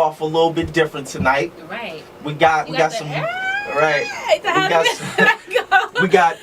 off a little bit different tonight. Right. We got some. Right.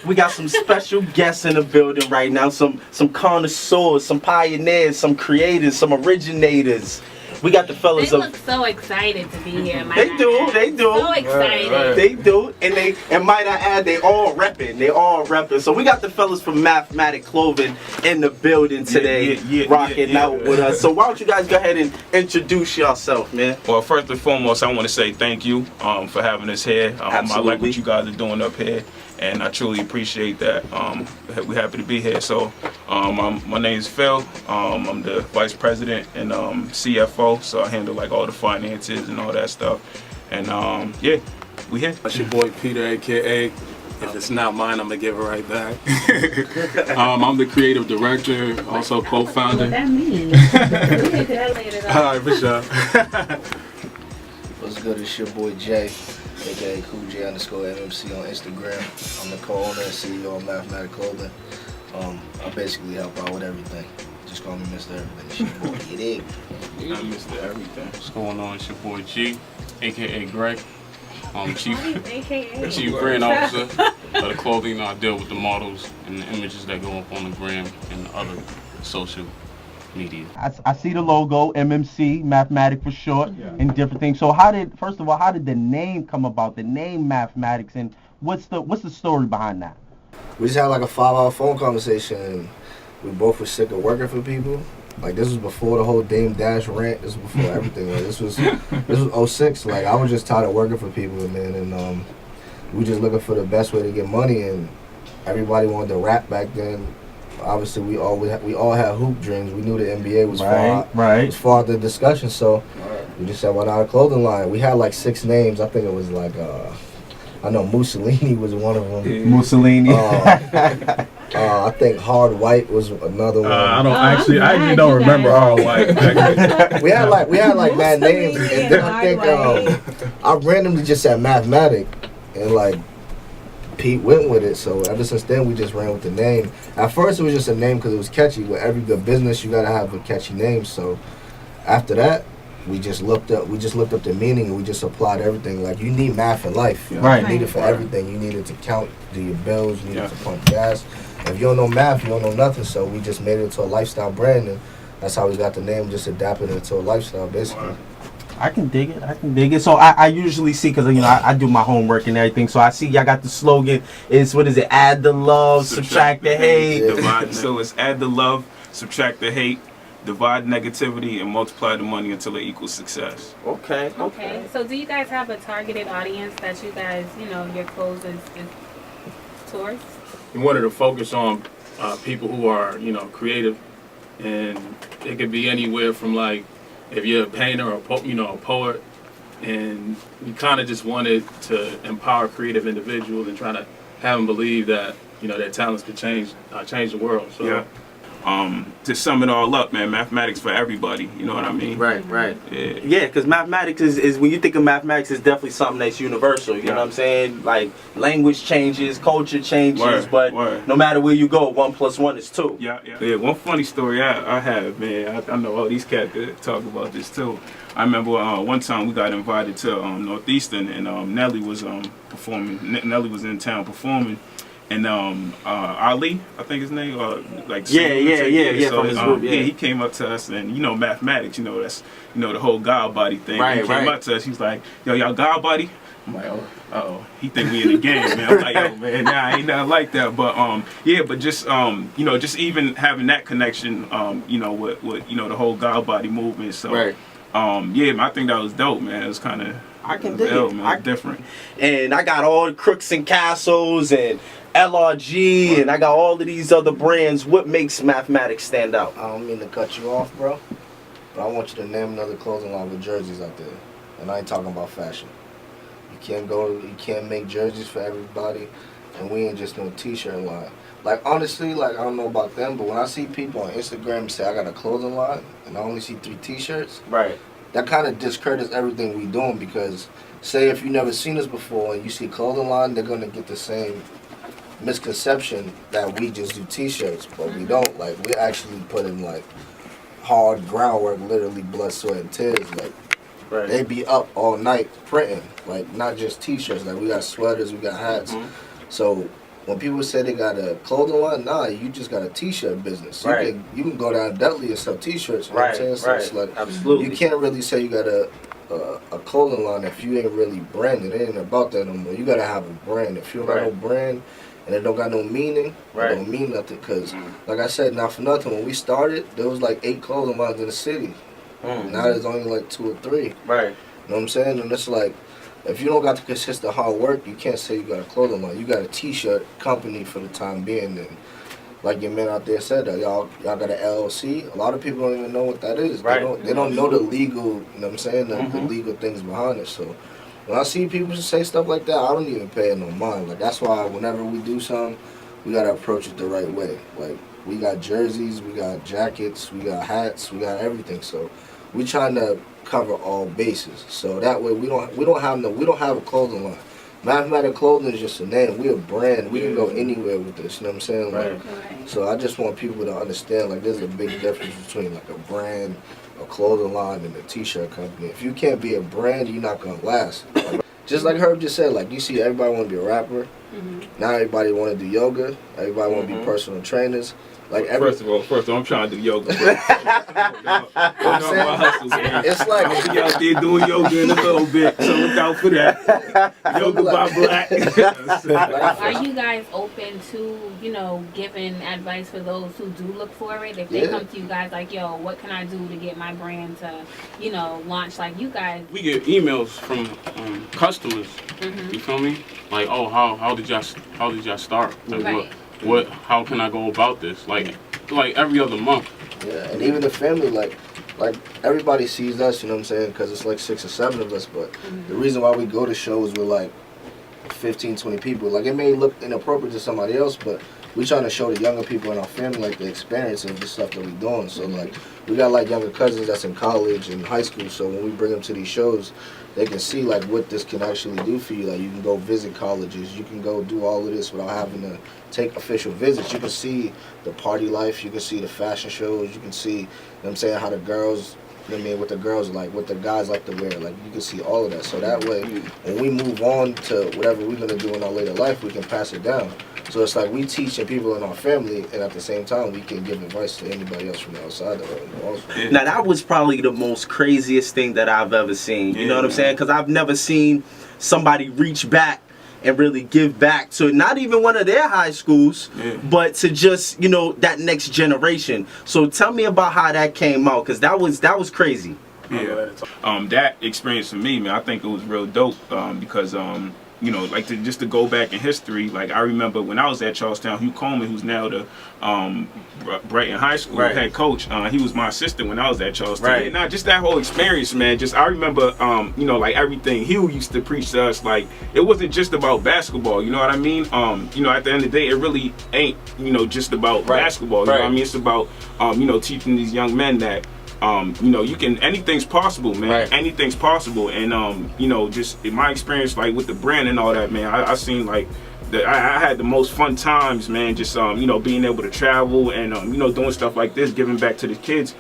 We got some special guests in the building right now. Some connoisseurs, some pioneers, some creators, some originators. We got the fellas. They look so excited to be here. They do. So excited. Right. They do, and might I add, they all repping. So we got the fellas from MathMatikClothing in the building today, rocking out with us. So why don't you guys go ahead and introduce yourself, man? Well, first and foremost, I want to say thank you for having us here. I like what you guys are doing up here, and I truly appreciate that. We're happy to be here. So my name is Phil. I'm the vice president and CFO. So I handle like all the finances and all that stuff. And yeah, we here. That's your boy Peter, aka if it's not mine, I'm gonna give it right back. I'm the creative director, also co-founder. What that means? We'll get to that later though. Alright, for sure. What's good? It's your boy Jaye, aka CoolJ_MMC on Instagram. I'm the co-owner and CEO of MathMatikClothing. I basically help out with everything. Just call me Mr. Everything. It's your boy, it is. I'm Mr. Everything. What's going on? It's your boy G, aka Greg. Chief AKA. Brand Officer of the clothing. I deal with the models and the images that go up on the gram and other social media. I see the logo, MMC, MathMatik for short, and different things. So first of all, how did the name come about? The name MathMatics, and what's the story behind that? We just had like a 5-hour phone conversation, and we both were sick of working for people. Like, this was before the whole Dame Dash rant. This was before everything. Like, this was 06. Like, I was just tired of working for people, man, and we were just looking for the best way to get money, and everybody wanted to rap back then. Obviously, we all had hoop dreams. We knew the NBA was far the discussion, so we just said, why not a clothing line? We had like 6 names. I think it was like I know Mussolini was one of them. Mussolini. I think Hard White was another one. I actually don't remember Hard White. we had like bad names, and then I think I randomly just said MathMatik, and like Pete went with it. So ever since then, we just ran with the name. At first, it was just a name because it was catchy. With every good business, you gotta have a catchy name. So after that, we just looked up the meaning, and we just applied everything. Like, you need math in life. Right. You need it for everything. You need it to count, do your bills. You need it to pump gas. If you don't know math, you don't know nothing. So we just made it into a lifestyle brand, and that's how we got the name. Just adapted it into a lifestyle, basically. I can dig it. So I usually see, because I do my homework and everything. So I see y'all got the slogan. What is it? Add the love, subtract the hate. Divide. So it's add the love, subtract the hate, divide negativity, and multiply the money until it equals success. Okay. So do you guys have a targeted audience that you guys, your clothes is towards? We wanted to focus on people who are, creative, and it could be anywhere from, like, if you're a painter or a poet, and we kind of just wanted to empower creative individuals and try to have them believe that their talents could change the world. So. Yeah. To sum it all up, man, mathematics for everybody. You know what I mean? Right. Yeah. Because mathematics is when you think of mathematics, it's definitely something that's universal. You know what I'm saying? Like, language changes, culture changes, but no matter where you go, 1 + 1 is 2. Yeah. One funny story I have, man. I know all these cats could talk about this too. I remember one time we got invited to Northeastern, and Nelly was performing. Nelly was in town performing. And Ali, I think his name, like yeah, So, from his group, he came up to us, and mathematics, that's the whole God body thing. Right, he came up to us, he's like, yo, y'all God body? I'm like, oh, he think we in the game, man. I'm like, yo, man, nah, ain't nothing like that. But but just just even having that connection, with the whole God body movement. So I think that was dope, man. It was kind of I can dig it. Man, different. And I got all the Crooks and Castles and LRG, and I got all of these other brands. What makes MathMatik stand out? I don't mean to cut you off, bro, but I want you to name another clothing line with jerseys out there. And I ain't talking about fashion. You can't make jerseys for everybody, and we ain't just no t-shirt line. Like, honestly, I don't know about them, but when I see people on Instagram say I got a clothing line and I only see 3 t-shirts, that kind of discredits everything we doing, because say if you never seen us before and you see clothing line, they're gonna get the same misconception that we just do t-shirts, but we don't. Like, we actually put in like hard groundwork, literally blood, sweat, and tears. Like, Right. They be up all night printing, like not just t-shirts. Like we got sweaters, we got hats. So when people say they got a clothing line, nah, you just got a t-shirt business. Right. You can go down Dudley and sell t-shirts. You know Right. what I'm saying? So it's like, Absolutely. you can't really say you got a clothing line if you ain't really branded. It ain't about that no more. You gotta have a brand. If you don't got no brand and it don't got no meaning, it don't mean nothing. Cause like I said, not for nothing, when we started, there was like 8 clothing lines in the city. Now there's only like 2 or 3. Right. You know what I'm saying? And it's like, if you don't got the consistent hard work, you can't say you got a clothing line. You got a t-shirt company for the time being. And like your man out there said, y'all got an LLC. A lot of people don't even know what that is. Right. They don't know the legal, you know what I'm saying, the legal things behind it. So when I see people say stuff like that, I don't even pay it no mind. Like that's why whenever we do something, we gotta approach it the right way. Like we got jerseys, we got jackets, we got hats, we got everything. So we trying to cover all bases. So that way we don't have a clothing line. MathMatikClothing is just a name. We a brand. We can go anywhere with this. You know what I'm saying? Like, so I just want people to understand, like, there's a big difference between like a brand, a clothing line, and a t-shirt company. If you can't be a brand, you're not gonna last. Like, just like Herb just said, like you see everybody want to be a rapper. Now everybody want to do yoga. Everybody want to be personal trainers. Like First of all, I'm trying to do yoga. It's like I'll be out there doing yoga in a little bit, so look out for that. Yoga by Black. Are you guys open to, you know, giving advice for those who do look for it? If they come to you guys like, yo, what can I do to get my brand to, you know, launch like you guys? We get emails from customers. You feel me? Like, oh, how did y'all start? Like, how can I go about this? Like every other month. Yeah, and even the family, like everybody sees us, you know what I'm saying? Because it's like 6 or 7 of us, but the reason why we go to shows with like 15, 20 people, like it may look inappropriate to somebody else, but we trying to show the younger people in our family like the experience of the stuff that we doing. So like we got like younger cousins that's in college and high school, so when we bring them to these shows, they can see like what this can actually do for you. Like you can go visit colleges, you can go do all of this without having to take official visits. You can see the party life, you can see the fashion shows, you can see, you know what I'm saying, how the girls, you know what I mean, what the girls like, what the guys like to wear. Like you can see all of that. So that way, when we move on to whatever we're gonna do in our later life, we can pass it down. So it's like we teaching people in our family, and at the same time, we can give advice to anybody else from the outside of it also. Now that was probably the most craziest thing that I've ever seen. You know what I'm saying? Because I've never seen somebody reach back and really give back to not even one of their high schools, but to just, you know, that next generation. So tell me about how that came out, because that was crazy. Yeah. That experience for me, man, I think it was real dope because you know, like just to go back in history, like I remember when I was at Charlestown, Hugh Coleman, who's now the Brighton High School head coach, he was my assistant when I was at Charlestown. And now just that whole experience, man, just I remember, you know, like everything Hugh used to preach to us, like it wasn't just about basketball, you know what I mean? You know, at the end of the day, it really ain't, you know, just about basketball, you know what I mean? It's about, you know, teaching these young men that, you know, you can, anything's possible, man. Anything's possible. And you know, just in my experience, like with the brand and all that, man, I seen like I had the most fun times, man, just you know, being able to travel and you know, doing stuff like this, giving back to the kids.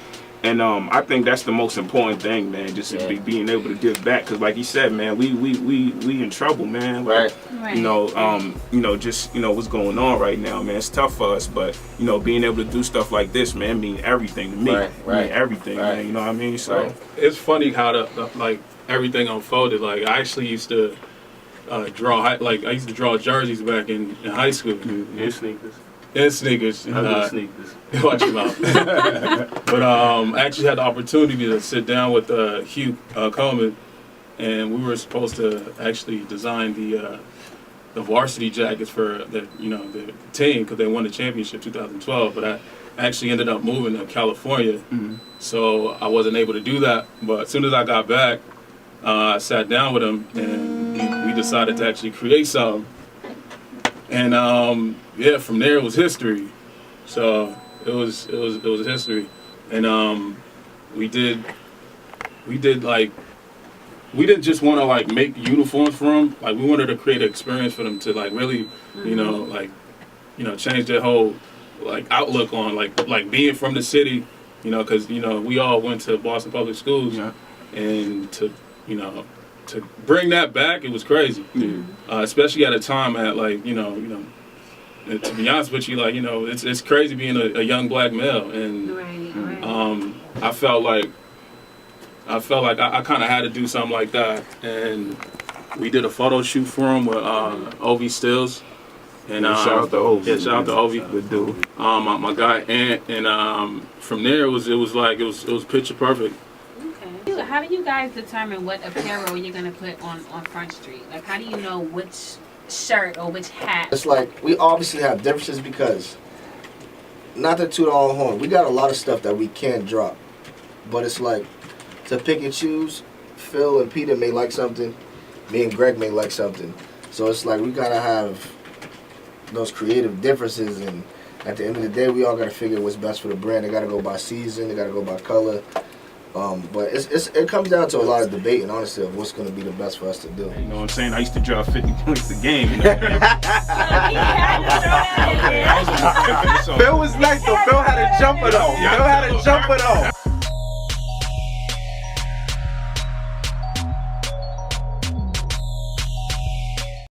And I think that's the most important thing, man, just being able to give back. Because like he said, man, we in trouble, man. Like, you know, just, you know, what's going on right now, man. It's tough for us, but, you know, being able to do stuff like this, man, mean everything to me. Mean everything, man, you know what I mean? So it's funny how the like everything unfolded. Like I actually used to draw, like I used to draw jerseys back in high school. And sneakers. And sneakers. Sneakers. Watch your mouth. But I actually had the opportunity to sit down with Hugh Coleman, and we were supposed to actually design the varsity jackets for the team because they won the championship 2012. But I actually ended up moving to California, so I wasn't able to do that. But as soon as I got back, I sat down with him, and we decided to actually create something. And yeah, from there it was history. So it was history, and we didn't just want to like make uniforms for them. Like we wanted to create an experience for them to like really, you know, like, you know, change their whole like outlook on like being from the city, you know, because you know we all went to Boston public schools, and to bring that back, it was crazy. Especially at a time at like and to be honest with you, like it's crazy being a young black male, and I felt like I kind of had to do something like that, and we did a photo shoot for him with Ovi Stills. And shout out to Ovi. Yeah, shout out to Ovi. Good dude. My guy Ant, and from there it was picture perfect. Okay. How do you guys determine what apparel you're gonna put on Front Street? Like, how do you know which shirt or which hat? It's like we obviously have differences because, not to toot our own horn, we got a lot of stuff that we can't drop, but it's like to pick and choose. Phil and Peter may like something, me and Greg may like something, so it's like we gotta have those creative differences, and at the end of the day we all got to figure what's best for the brand. They got to go by season, they got to go by color, but it comes down to a lot of debate and honestly of what's going to be the best for us to do. You know what I'm saying? I used to drop 50 points a game. Phil was nice though. Phil had a jumper though.